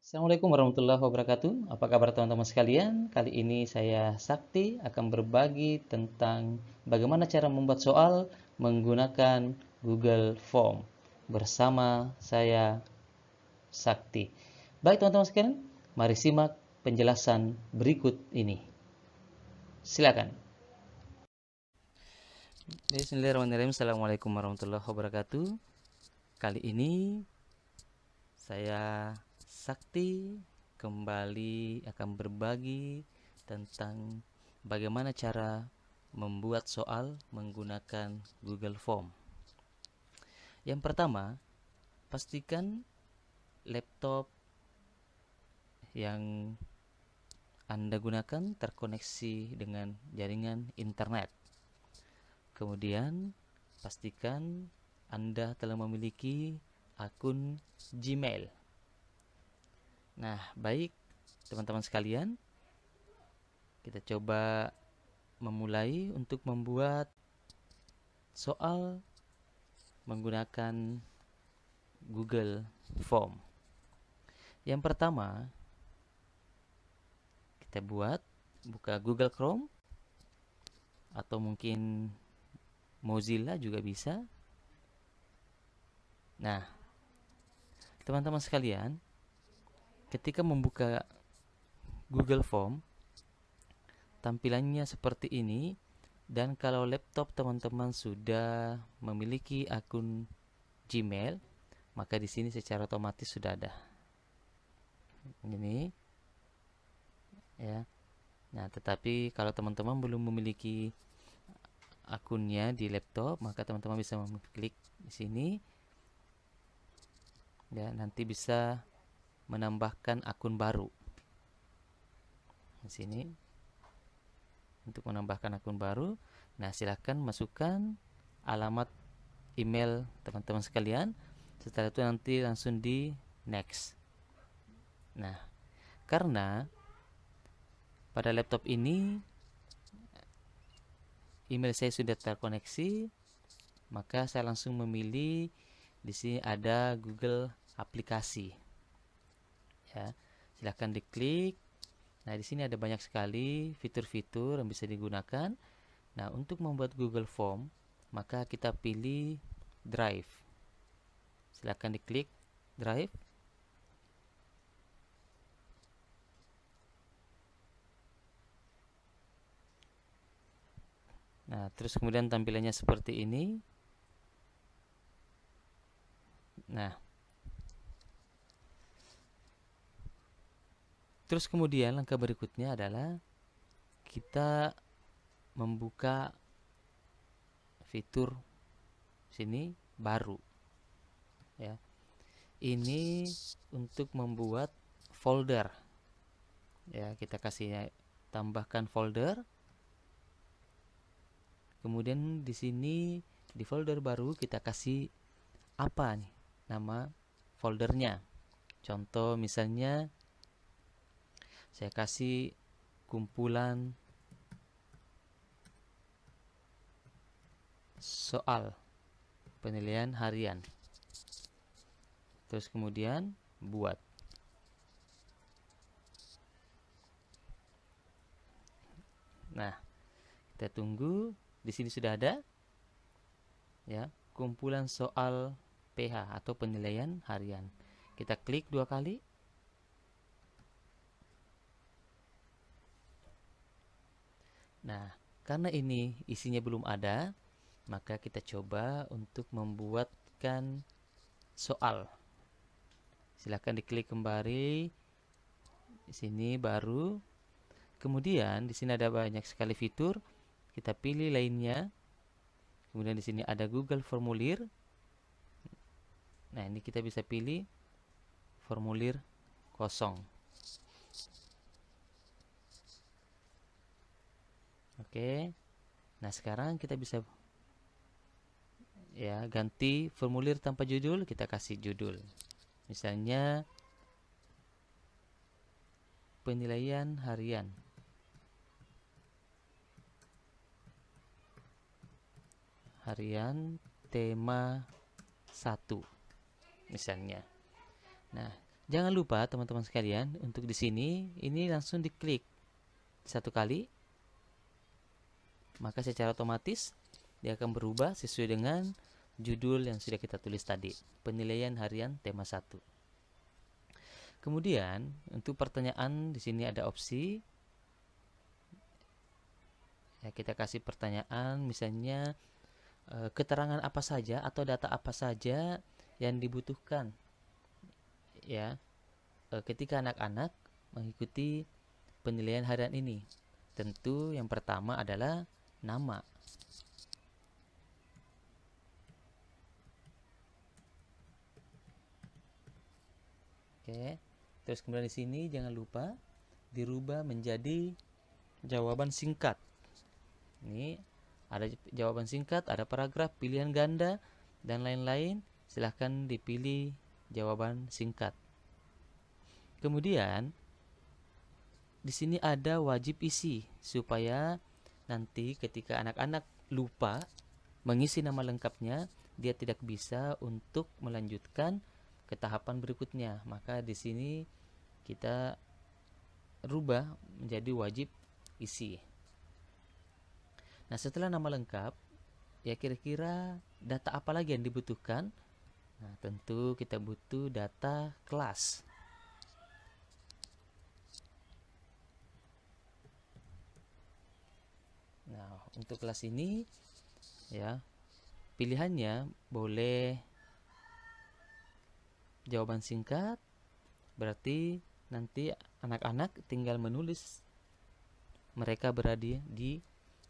Assalamualaikum warahmatullahi wabarakatuh. Apa kabar teman-teman sekalian? Kali ini saya Sakti akan berbagi tentang bagaimana cara membuat soal menggunakan Google Form. Bersama saya Sakti. Baik teman-teman sekalian, mari simak penjelasan berikut ini. Silakan. Bismillahirrahmanirrahim. Assalamualaikum warahmatullahi wabarakatuh. Kali ini saya Sakti kembali akan berbagi tentang bagaimana cara membuat soal menggunakan Google Form. Yang pertama, pastikan laptop yang Anda gunakan terkoneksi dengan jaringan internet. Kemudian, pastikan Anda telah memiliki akun Gmail. Nah, baik teman-teman sekalian, kita coba memulai untuk membuat soal menggunakan Google Form. Yang pertama, kita buka Google Chrome atau mungkin Mozilla juga bisa. Nah, teman-teman sekalian, ketika membuka Google Form, tampilannya seperti ini. Dan kalau laptop teman-teman sudah memiliki akun Gmail, maka di sini secara otomatis sudah ada. Ini ya. Nah, tetapi kalau teman-teman belum memiliki akunnya di laptop, maka teman-teman bisa mengklik di sini. Ya, nanti bisa menambahkan akun baru. Di sini untuk menambahkan akun baru. Nah, silahkan masukkan alamat email teman-teman sekalian. Setelah itu nanti langsung di next. Nah, karena pada laptop ini email saya sudah terkoneksi, maka saya langsung memilih di sini ada Google aplikasi. Ya, silahkan diklik. Nah, di sini ada banyak sekali fitur-fitur yang bisa digunakan. Nah, untuk membuat Google Form, maka kita pilih Drive. Silahkan diklik Drive. Nah, terus kemudian tampilannya seperti ini. Nah, terus kemudian langkah berikutnya adalah kita membuka fitur sini baru. Ya, ini untuk membuat folder. Ya, kita kasih tambahkan folder. Kemudian di sini di folder baru kita kasih apa nih nama foldernya. Contoh misalnya saya kasih kumpulan soal penilaian harian. Terus kemudian buat. Nah, kita tunggu. Di sini sudah ada ya, kumpulan soal PH atau penilaian harian. Kita klik 2 kali. Nah, karena ini isinya belum ada, maka kita coba untuk membuatkan soal. Silahkan diklik kembali. Di sini baru. Kemudian di sini ada banyak sekali fitur. Kita pilih lainnya. Kemudian di sini ada Google Formulir. Nah, ini kita bisa pilih formulir kosong. Oke. Nah, sekarang kita bisa ya ganti formulir tanpa judul, kita kasih judul. Misalnya penilaian harian. Harian tema 1 misalnya. Nah, Jangan lupa teman-teman sekalian, untuk di sini ini langsung diklik satu kali, maka secara otomatis dia akan berubah sesuai dengan judul yang sudah kita tulis tadi, penilaian harian tema 1. Kemudian untuk pertanyaan di sini ada opsi. Ya, kita kasih pertanyaan misalnya keterangan apa saja atau data apa saja yang dibutuhkan ya ketika anak-anak mengikuti penilaian harian ini. Tentu yang pertama adalah nama. Oke. Terus kemudian di sini jangan lupa dirubah menjadi jawaban singkat. Ini ada jawaban singkat, ada paragraf, pilihan ganda dan lain-lain. Silahkan dipilih jawaban singkat. Kemudian di sini ada wajib isi supaya nanti ketika anak-anak lupa mengisi nama lengkapnya, dia tidak bisa untuk melanjutkan ke tahapan berikutnya. Maka di sini kita rubah menjadi wajib isi. Nah, setelah nama lengkap, ya kira-kira data apa lagi yang dibutuhkan? Nah, tentu kita butuh data kelas. Nah, untuk kelas ini ya pilihannya boleh jawaban singkat, berarti nanti anak-anak tinggal menulis mereka berada di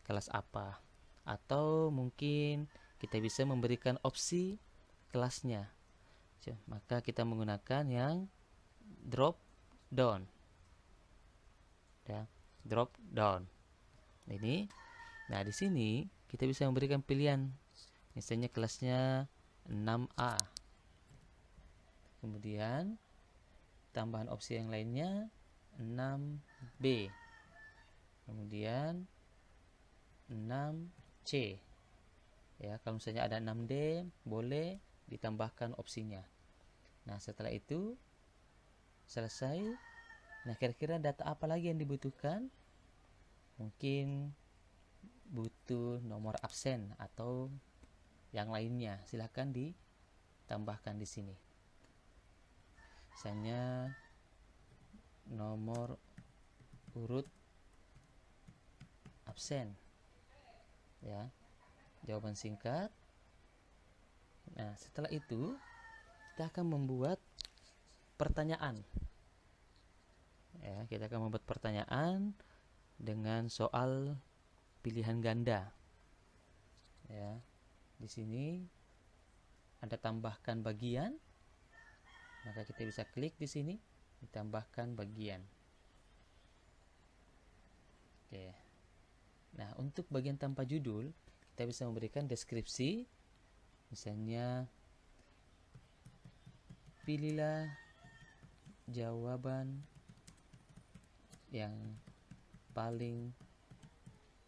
kelas apa, atau mungkin kita bisa memberikan opsi kelasnya. Maka kita menggunakan yang drop down ya, drop down ini. Nah, di sini kita bisa memberikan pilihan, misalnya kelasnya 6A. Kemudian tambahan opsi yang lainnya 6B. Kemudian 6C. Ya, kalau misalnya ada 6D, boleh ditambahkan opsinya. Nah, setelah itu selesai. Nah, kira-kira data apa lagi yang dibutuhkan? Mungkin butuh nomor absen atau yang lainnya, silahkan ditambahkan di sini. Misalnya nomor urut absen ya, jawaban singkat. Nah, setelah itu kita akan membuat pertanyaan ya, kita akan membuat pertanyaan dengan soal pilihan ganda ya. Di sini ada tambahkan bagian, maka kita bisa klik di sini ditambahkan bagian. Oke. Nah, untuk bagian tanpa judul kita bisa memberikan deskripsi, misalnya pilihlah jawaban yang paling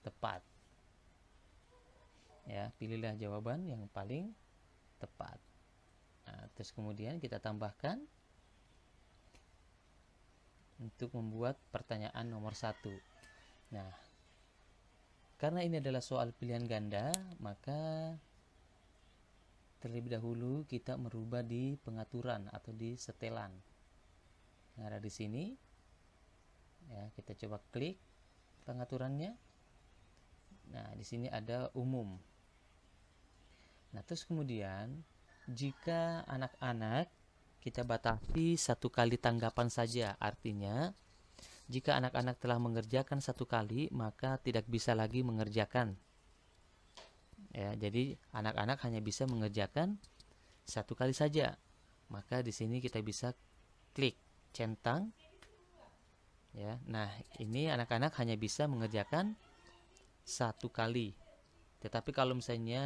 tepat ya, pilihlah jawaban yang paling tepat. Nah, terus kemudian kita tambahkan untuk membuat pertanyaan nomor 1. Nah, karena ini adalah soal pilihan ganda, maka terlebih dahulu kita merubah di pengaturan atau di setelan yang ada di sini ya. Kita coba klik pengaturannya. Nah, di sini ada umum. Nah, terus kemudian jika anak-anak kita batasi 1 kali tanggapan saja, artinya jika anak-anak telah mengerjakan 1 kali, maka tidak bisa lagi mengerjakan ya. Jadi anak-anak hanya bisa mengerjakan 1 kali saja. Maka di sini kita bisa klik centang ya. Nah, ini anak-anak hanya bisa mengerjakan 1 kali. Tetapi kalau misalnya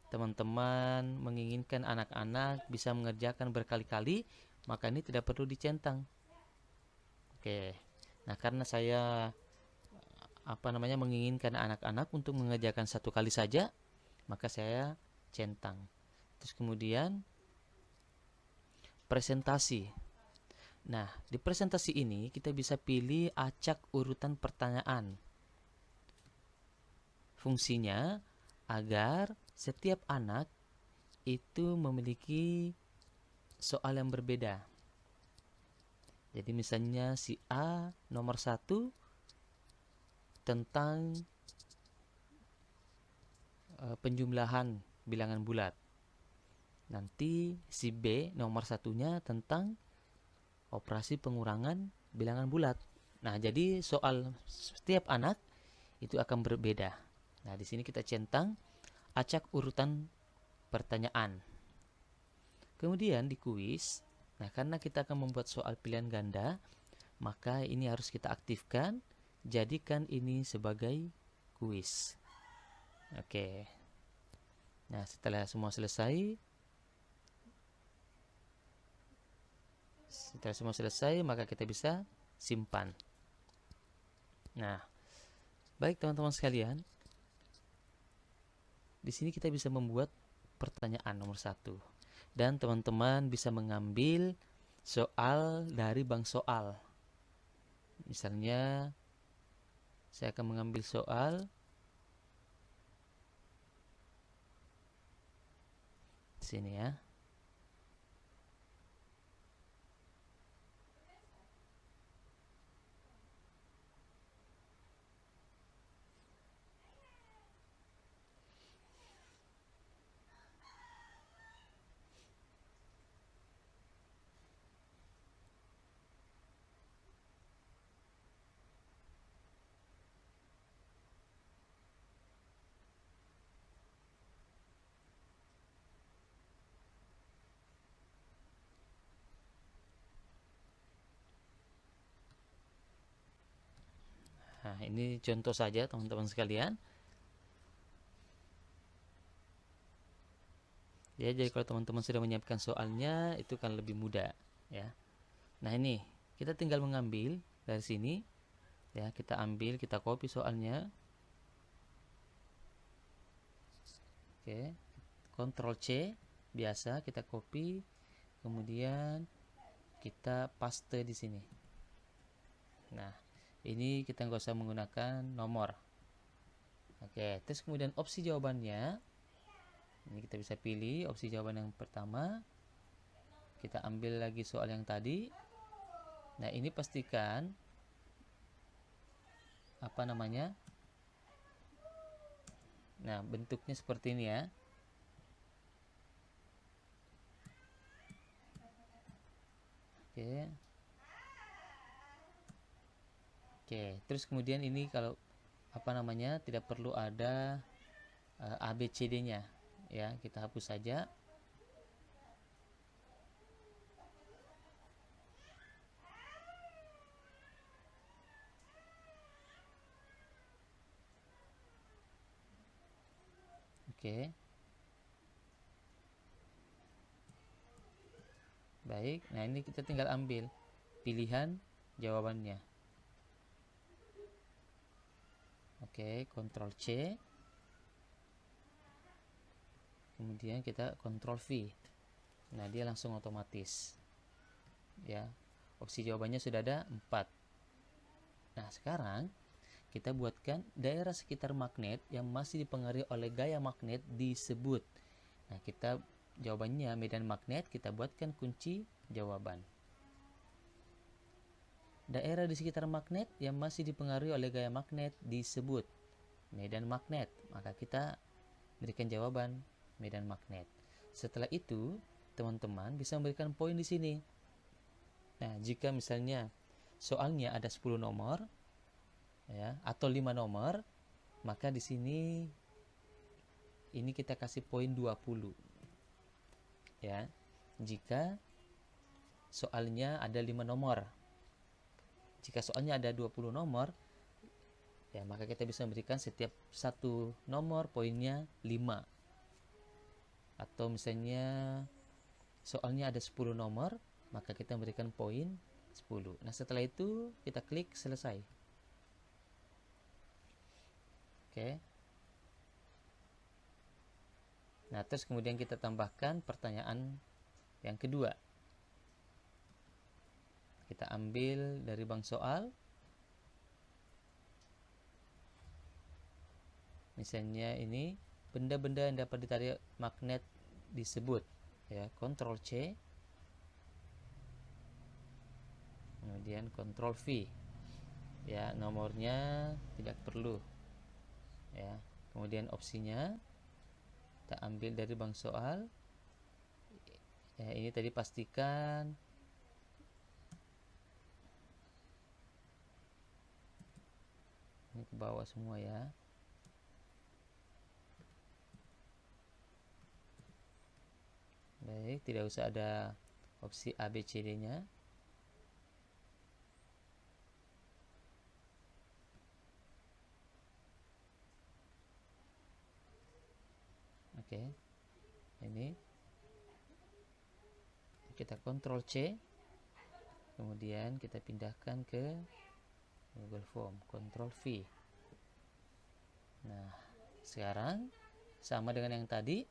teman-teman menginginkan anak-anak bisa mengerjakan berkali-kali, maka ini tidak perlu dicentang. Oke. Nah, karena saya menginginkan anak-anak untuk mengerjakan 1 kali saja, maka saya centang. Terus kemudian presentasi. Nah, di presentasi ini kita bisa pilih acak urutan pertanyaan. Fungsinya agar setiap anak itu memiliki soal yang berbeda. Jadi misalnya si A nomor 1 tentang penjumlahan bilangan bulat. Nanti si B nomor 1-nya tentang operasi pengurangan bilangan bulat. Nah, jadi soal setiap anak itu akan berbeda. Nah, di sini kita centang acak urutan pertanyaan. Kemudian di kuis, nah karena kita akan membuat soal pilihan ganda, maka ini harus kita aktifkan, jadikan ini sebagai kuis. Oke. Nah, setelah semua selesai, maka kita bisa simpan. Nah, baik teman-teman sekalian, di sini kita bisa membuat pertanyaan nomor 1. Dan teman-teman bisa mengambil soal dari bank soal. Misalnya, saya akan mengambil soal di sini ya. Nah, ini contoh saja teman-teman sekalian. Ya, jadi kalau teman-teman sudah menyiapkan soalnya, itu kan lebih mudah ya. Nah, ini kita tinggal mengambil dari sini ya, kita ambil, kita copy soalnya. Oke, Ctrl C biasa kita copy, kemudian kita paste di sini. Nah, ini kita nggak usah menggunakan nomor. Oke, terus kemudian opsi jawabannya, ini kita bisa pilih opsi jawaban yang pertama. Kita ambil lagi soal yang tadi. Nah, ini pastikan apa namanya? Nah, bentuknya seperti ini ya. Oke. Oke, terus kemudian ini kalau apa namanya? Tidak perlu ada ABCD-nya ya, kita hapus saja. Oke. Baik, nah ini kita tinggal ambil pilihan jawabannya. Oke, Ctrl C. Kemudian kita Ctrl V. Nah, dia langsung otomatis. Ya. Opsi jawabannya sudah ada 4. Nah, sekarang kita buatkan daerah sekitar magnet yang masih dipengaruhi oleh gaya magnet disebut. Nah, kita jawabannya medan magnet, kita buatkan kunci jawaban. Daerah di sekitar magnet yang masih dipengaruhi oleh gaya magnet disebut medan magnet. Maka kita berikan jawaban medan magnet. Setelah itu, teman-teman bisa memberikan poin di sini. Nah, jika misalnya soalnya ada 10 nomor ya, atau 5 nomor, maka di sini ini kita kasih poin 20. Ya. Jika soalnya ada 5 nomor. Jika soalnya ada 20 nomor, ya maka kita bisa memberikan setiap satu nomor poinnya 5. Atau misalnya soalnya ada 10 nomor, maka kita berikan poin 10. Nah, setelah itu kita klik selesai. Oke. Nah, terus kemudian kita tambahkan pertanyaan yang kedua. kita ambil dari bank soal. Misalnya ini benda-benda yang dapat ditarik magnet disebut, ya, Ctrl C, kemudian Ctrl V, ya, nomornya tidak perlu, ya. Kemudian opsinya kita ambil dari bank soal, ya, ini tadi pastikan ini ke bawah semua, ya. Baik, tidak usah ada opsi A, B, C, D nya. Oke, ini kita Ctrl C, kemudian kita pindahkan ke Google Form, Ctrl V. Nah, sekarang sama dengan yang tadi,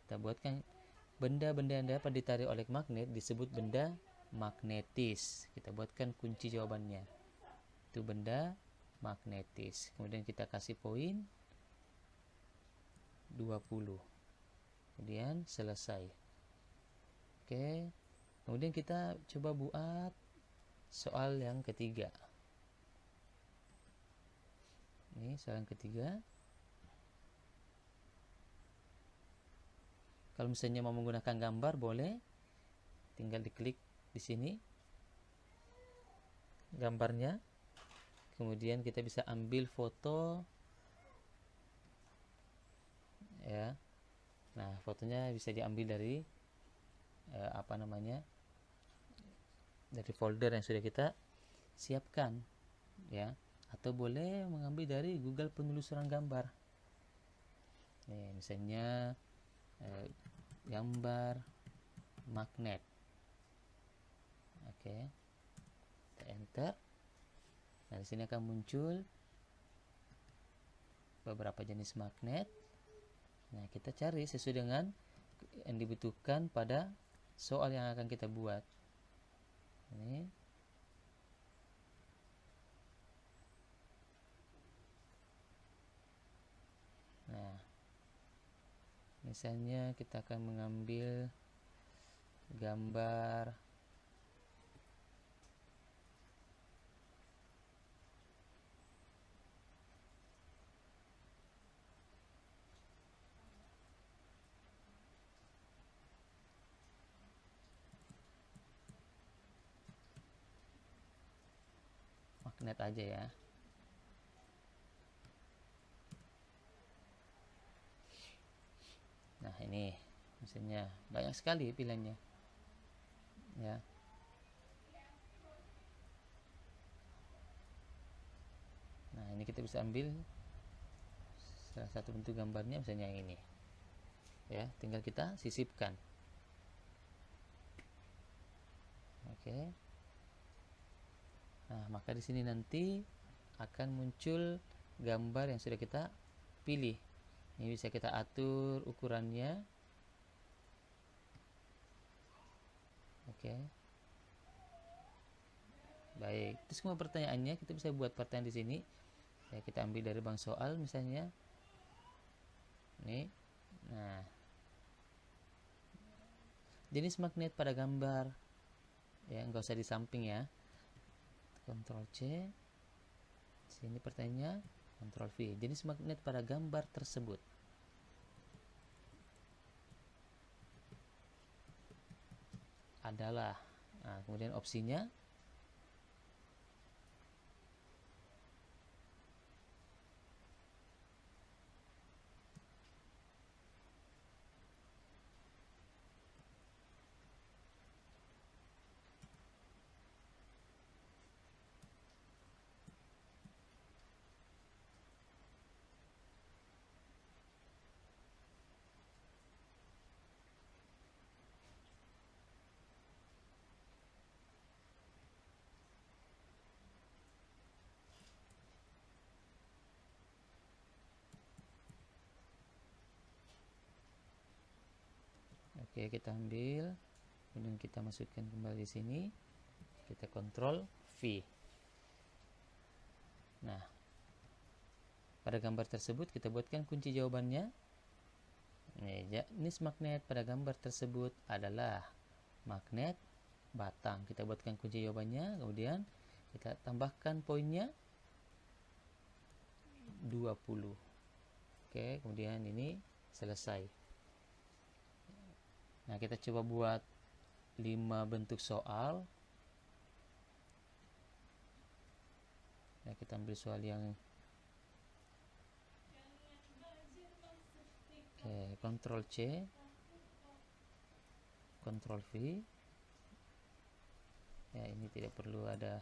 kita buatkan benda-benda yang dapat ditarik oleh magnet disebut benda magnetis. Kita buatkan kunci jawabannya, itu benda magnetis. Kemudian kita kasih poin 20, kemudian selesai. Oke, kemudian kita coba buat soal yang ketiga. Ini soal yang ketiga. Kalau misalnya mau menggunakan gambar, boleh, tinggal diklik di sini gambarnya, kemudian kita bisa ambil foto, ya. Nah, fotonya bisa diambil dari dari folder yang sudah kita siapkan, ya, atau boleh mengambil dari Google penelusuran gambar. Nih, misalnya gambar magnet. Oke, kita enter. Nah, di sini akan muncul beberapa jenis magnet. Nah, kita cari sesuai dengan yang dibutuhkan pada soal yang akan kita buat. Ini. Nah, misalnya kita akan mengambil gambar magnet aja, ya. Nah, ini misalnya banyak sekali pilihannya, ya. Nah, ini kita bisa ambil salah satu bentuk gambarnya, misalnya yang ini, ya, tinggal kita sisipkan. Oke. Nah, maka di sini nanti akan muncul gambar yang sudah kita pilih. Ini bisa kita atur ukurannya. Oke. Baik, itu semua pertanyaannya. Kita bisa buat pertanyaan di sini. Ya, kita ambil dari bank soal misalnya. Nih. Nah, jenis magnet pada gambar, ya, nggak usah di samping, ya. Ctrl C. Sini pertanyaannya, Ctrl V. Jenis magnet pada gambar tersebut adalah, nah, kemudian opsinya oke, kita ambil, kemudian kita masukkan kembali di sini, kita kontrol V. Nah, pada gambar tersebut kita buatkan kunci jawabannya. Jenis magnet pada gambar tersebut adalah magnet batang. Kita buatkan kunci jawabannya, kemudian kita tambahkan poinnya 20. Oke, kemudian ini selesai. Nah, kita coba buat 5 bentuk soal. Nah, kita ambil soal yang Ctrl C, Ctrl V. Ya, ini tidak perlu ada.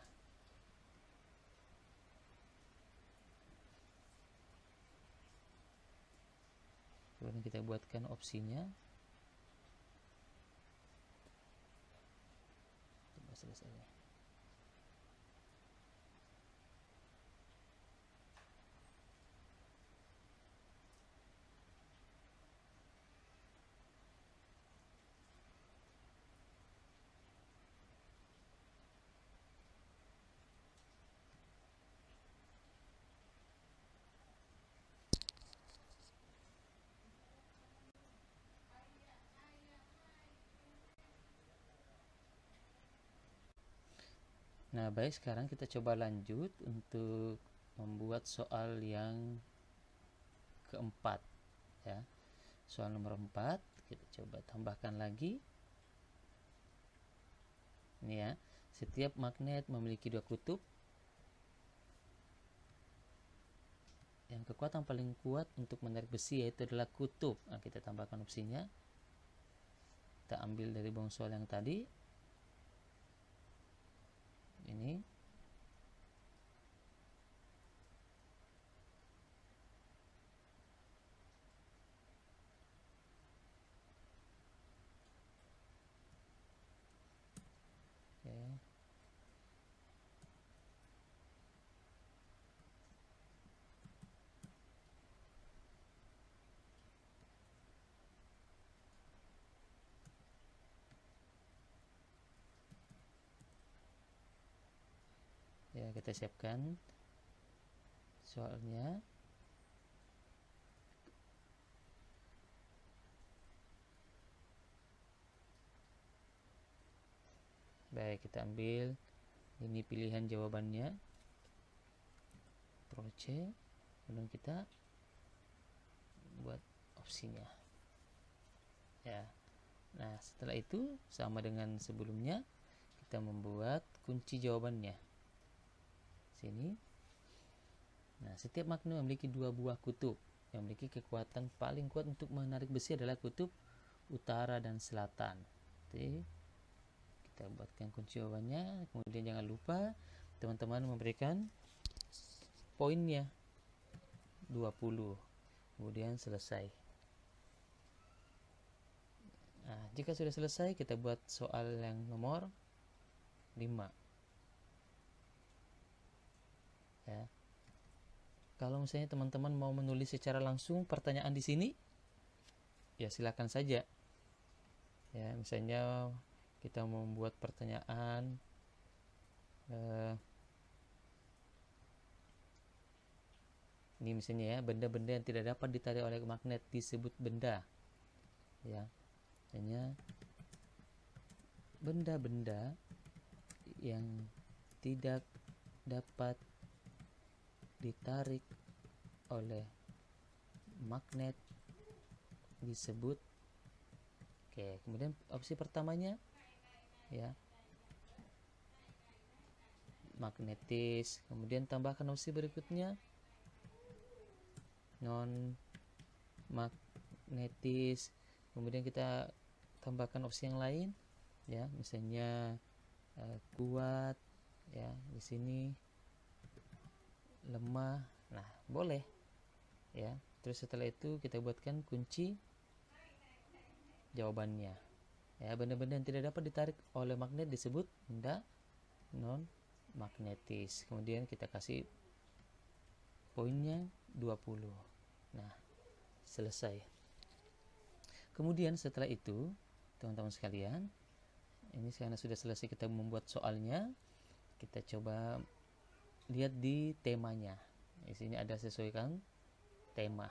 Kemudian kita buatkan opsinya. Coba selesai. Nah, baik, sekarang kita coba lanjut untuk membuat soal yang keempat, ya. Soal nomor 4 kita coba tambahkan lagi. Ini ya, setiap magnet memiliki 2 kutub. Yang kekuatan paling kuat untuk menarik besi yaitu adalah kutub. Nah, kita tambahkan opsinya. Kita ambil dari bawah soal yang tadi. Ini. Oke. Ya, kita siapkan soalnya. Baik, kita ambil ini pilihan jawabannya, Ctrl C, kemudian kita buat opsinya, ya. Nah, setelah itu sama dengan sebelumnya, kita membuat kunci jawabannya sini. Nah, setiap magnet memiliki 2 buah kutub. Yang memiliki kekuatan paling kuat untuk menarik besi adalah kutub utara dan selatan. Oke, kita buatkan kunci jawabannya. Kemudian jangan lupa teman-teman memberikan poinnya 20. Kemudian selesai. Nah, jika sudah selesai, kita buat soal yang nomor 5. Ya. Kalau misalnya teman-teman mau menulis secara langsung pertanyaan di sini, ya silakan saja. Ya, misalnya kita mau membuat pertanyaan ini misalnya ya, benda-benda yang tidak dapat ditarik oleh magnet disebut benda. Ya. Hanya benda-benda yang tidak dapat ditarik oleh magnet disebut. Oke, kemudian opsi pertamanya ya, magnetis. Kemudian tambahkan opsi berikutnya, non magnetis. Kemudian kita tambahkan opsi yang lain, ya, misalnya kuat, ya, di sini lemah. Nah, boleh, ya. Terus setelah itu kita buatkan kunci jawabannya. Ya, benda-benda yang tidak dapat ditarik oleh magnet disebut benda non magnetis. Kemudian kita kasih poinnya 20. Nah, selesai. Kemudian setelah itu, teman-teman sekalian, ini karena sudah selesai kita membuat soalnya, kita coba lihat di temanya. Di sini ada sesuaikan tema.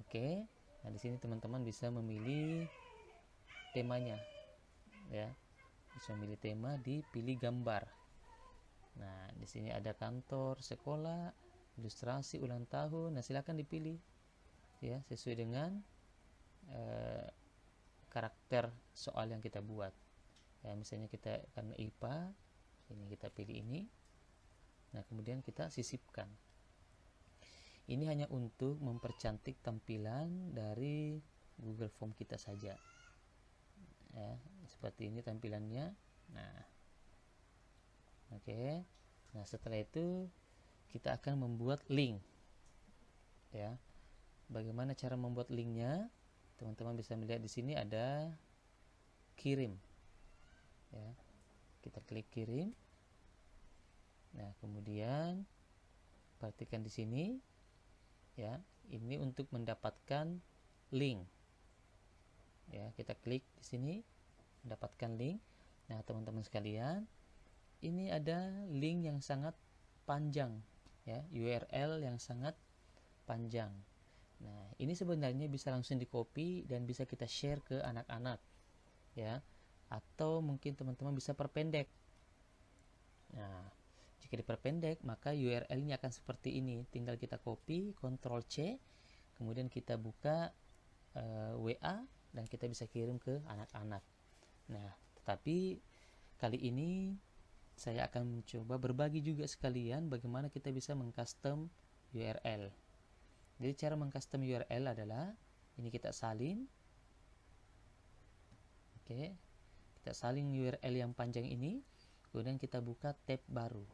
Oke. Nah, di sini teman-teman bisa memilih temanya. Ya. Bisa memilih tema, dipilih gambar. Nah, di sini ada kantor, sekolah, ilustrasi ulang tahun. Nah, silakan dipilih ya sesuai dengan karakter soal yang kita buat. Ya, misalnya kita karena IPA, ini kita pilih ini. Nah, kemudian kita sisipkan. Ini hanya untuk mempercantik tampilan dari Google Form kita saja. Ya, seperti ini tampilannya. Nah, oke. Nah, setelah itu kita akan membuat link. Ya. Bagaimana cara membuat linknya? Teman-teman bisa melihat di sini ada kirim. Ya. Kita klik kirim. Nah, kemudian perhatikan di sini ya, ini untuk mendapatkan link. Ya, kita klik di sini mendapatkan link. Nah, teman-teman sekalian, ini ada link yang sangat panjang ya, URL yang sangat panjang. Nah, ini sebenarnya bisa langsung di-copy dan bisa kita share ke anak-anak ya, atau mungkin teman-teman bisa perpendek. Nah, jika diperpendek maka URL-nya akan seperti ini. Tinggal kita copy, Ctrl C, kemudian kita buka WA dan kita bisa kirim ke anak-anak. Nah, tetapi kali ini saya akan mencoba berbagi juga sekalian bagaimana kita bisa mengcustom URL. Jadi cara mengcustom URL adalah ini kita salin. Oke. Kita salin URL yang panjang ini, kemudian kita buka tab baru.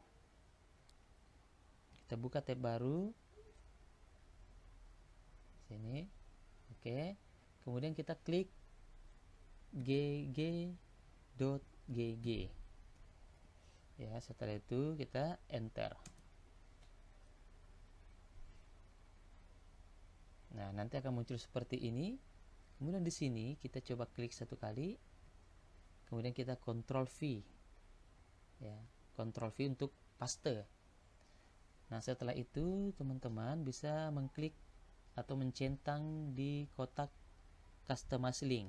Kita buka tab baru sini. Oke. Kemudian kita klik gg.gg. Ya, setelah itu kita enter. Nah, nanti akan muncul seperti ini. Kemudian di sini kita coba klik satu kali. Kemudian kita Ctrl V. Ya, Ctrl V untuk paste. Nah, setelah itu teman-teman bisa mengklik atau mencentang di kotak customize link.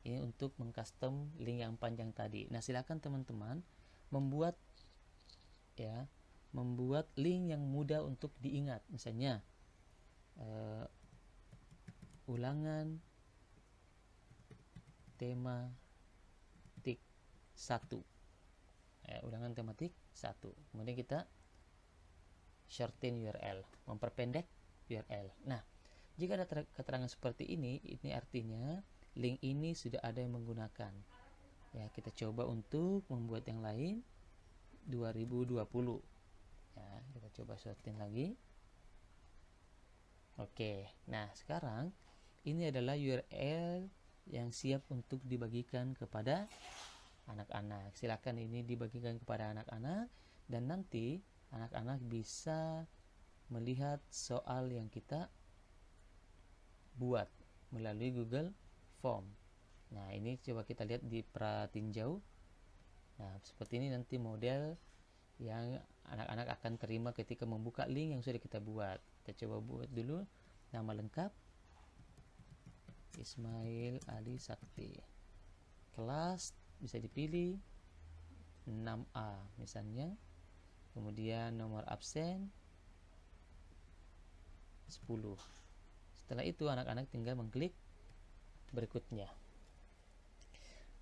Ini untuk mengcustom link yang panjang tadi. Nah, silakan teman-teman membuat link yang mudah untuk diingat. Misalnya ulangan tematik 1. Ulangan tematik 1. Kemudian kita shorten URL, memperpendek URL. Nah, jika ada keterangan seperti ini artinya link ini sudah ada yang menggunakan. Ya, kita coba untuk membuat yang lain 2020. Ya, kita coba shorten lagi. Oke. Nah, sekarang ini adalah URL yang siap untuk dibagikan kepada anak-anak. Silakan ini dibagikan kepada anak-anak dan nanti anak-anak bisa melihat soal yang kita buat melalui Google Form. Nah, ini coba kita lihat di pratinjau. Nah, seperti ini nanti model yang anak-anak akan terima ketika membuka link yang sudah kita buat. Kita coba buat dulu nama lengkap Ismail Ali Sakti. Kelas bisa dipilih 6A misalnya. Kemudian nomor absen 10. Setelah itu anak-anak tinggal mengklik berikutnya.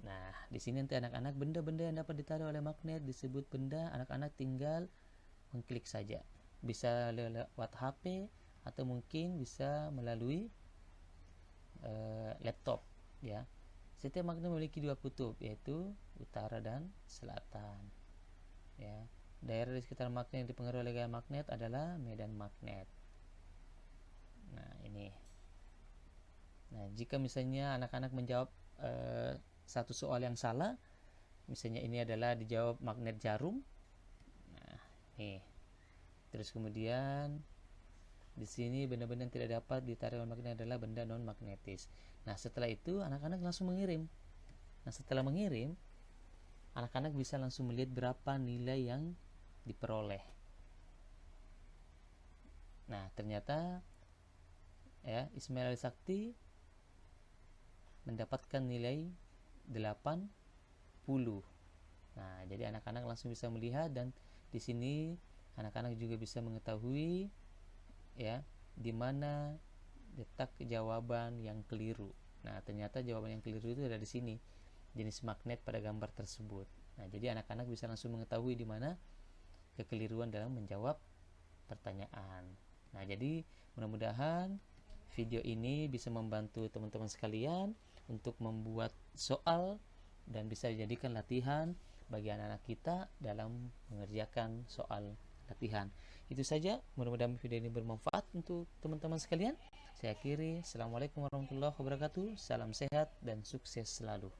Nah, di sini nanti anak-anak benda-benda yang dapat ditaruh oleh magnet disebut benda. Anak-anak tinggal mengklik saja. Bisa lewat HP atau mungkin bisa melalui laptop ya. Setiap magnet memiliki dua kutub, yaitu utara dan selatan. Ya. Daerah di sekitar magnet yang dipengaruhi oleh gaya magnet adalah medan magnet. Nah, ini. Nah, jika misalnya anak-anak menjawab satu soal yang salah, misalnya ini adalah dijawab magnet jarum. Nah, nih. Terus kemudian di sini benda-benda yang tidak dapat ditarik oleh magnet adalah benda non magnetis. Nah, setelah itu anak-anak langsung mengirim. Nah, setelah mengirim, anak-anak bisa langsung melihat berapa nilai yang diperoleh. Nah, ternyata ya Ismail Sakti mendapatkan nilai 80. Nah, jadi anak-anak langsung bisa melihat, dan di sini anak-anak juga bisa mengetahui ya di mana letak jawaban yang keliru. Nah, ternyata jawaban yang keliru itu ada di sini, jenis magnet pada gambar tersebut. Nah, jadi anak-anak bisa langsung mengetahui di mana kekeliruan dalam menjawab pertanyaan. Nah, jadi mudah-mudahan video ini bisa membantu teman-teman sekalian untuk membuat soal dan bisa dijadikan latihan bagi anak-anak kita dalam mengerjakan soal latihan. Itu saja, mudah-mudahan video ini bermanfaat untuk teman-teman sekalian. Saya akhiri, Assalamualaikum warahmatullahi wabarakatuh. Salam sehat dan sukses selalu.